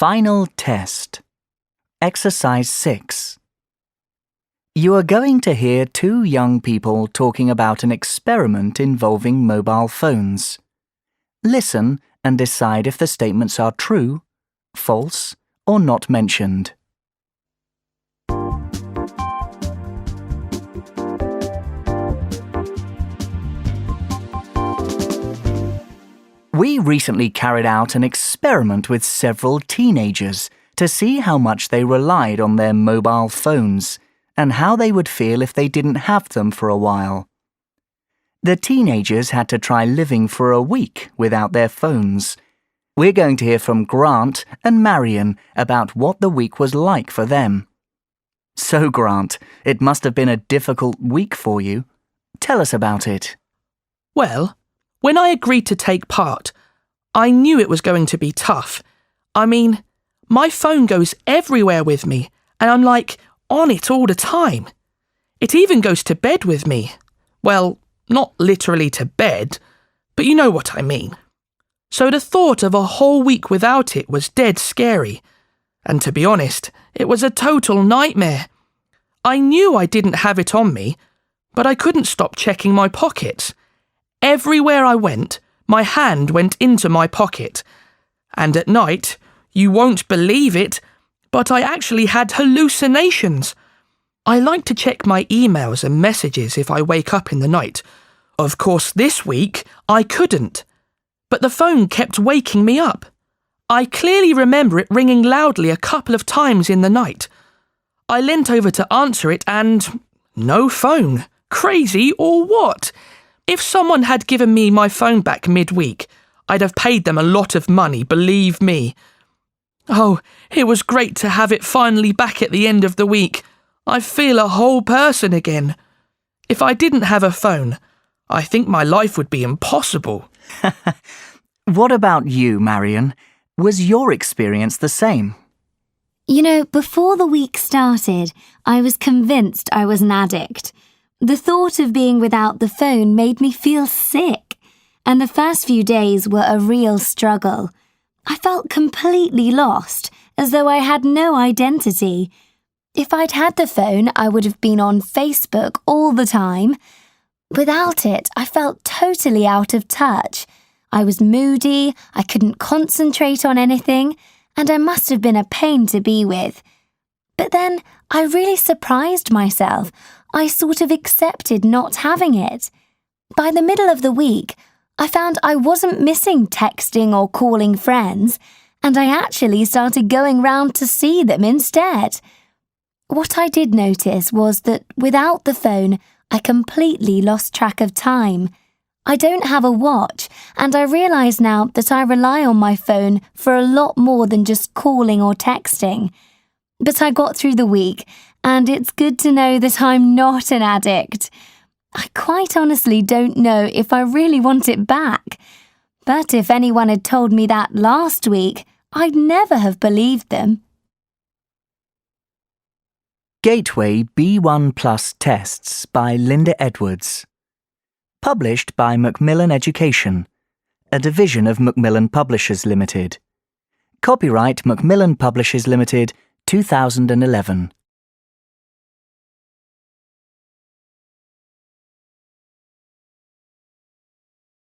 Final test. Exercise 6. You are going to hear two young people talking about an experiment involving mobile phones. Listen and decide if the statements are true, false, or not mentioned. We recently carried out an experiment with several teenagers to see how much they relied on their mobile phones and how they would feel if they didn't have them for a while. The teenagers had to try living for a week without their phones. We're going to hear from Grant and Marion about what the week was like for them. So, Grant, it must have been a difficult week for you. Tell us about it. Well, when I agreed to take part, I knew it was going to be tough. I mean, my phone goes everywhere with me, and I'm on it all the time. It even goes to bed with me. Well, not literally to bed, but you know what I mean. So the thought of a whole week without it was dead scary. And to be honest, it was a total nightmare. I knew I didn't have it on me, but I couldn't stop checking my pockets. Everywhere I went, my hand went into my pocket. And at night, you won't believe it, but I actually had hallucinations. I like to check my emails and messages if I wake up in the night. Of course, this week, I couldn't. But the phone kept waking me up. I clearly remember it ringing loudly a couple of times in the night. I leant over to answer it and no phone. Crazy or what? If someone had given me my phone back midweek, I'd have paid them a lot of money, believe me. Oh, it was great to have it finally back at the end of the week. I feel a whole person again. If I didn't have a phone, I think my life would be impossible. What about you, Marion? Was your experience the same? You know, before the week started, I was convinced I was an addict. The thought of being without the phone made me feel sick, and the first few days were a real struggle. I felt completely lost, as though I had no identity. If I'd had the phone, I would have been on Facebook all the time. Without it, I felt totally out of touch. I was moody, I couldn't concentrate on anything, and I must have been a pain to be with. But then I really surprised myself. I sort of accepted not having it. By the middle of the week, I found I wasn't missing texting or calling friends, and I actually started going round to see them instead. What I did notice was that without the phone, I completely lost track of time. I don't have a watch, and I realise now that I rely on my phone for a lot more than just calling or texting. But I got through the week, and it's good to know that I'm not an addict. I quite honestly don't know if I really want it back. But if anyone had told me that last week, I'd never have believed them. Gateway B1 Plus Tests by Linda Edwards. Published by Macmillan Education, a division of Macmillan Publishers Limited. Copyright Macmillan Publishers Limited, 2011.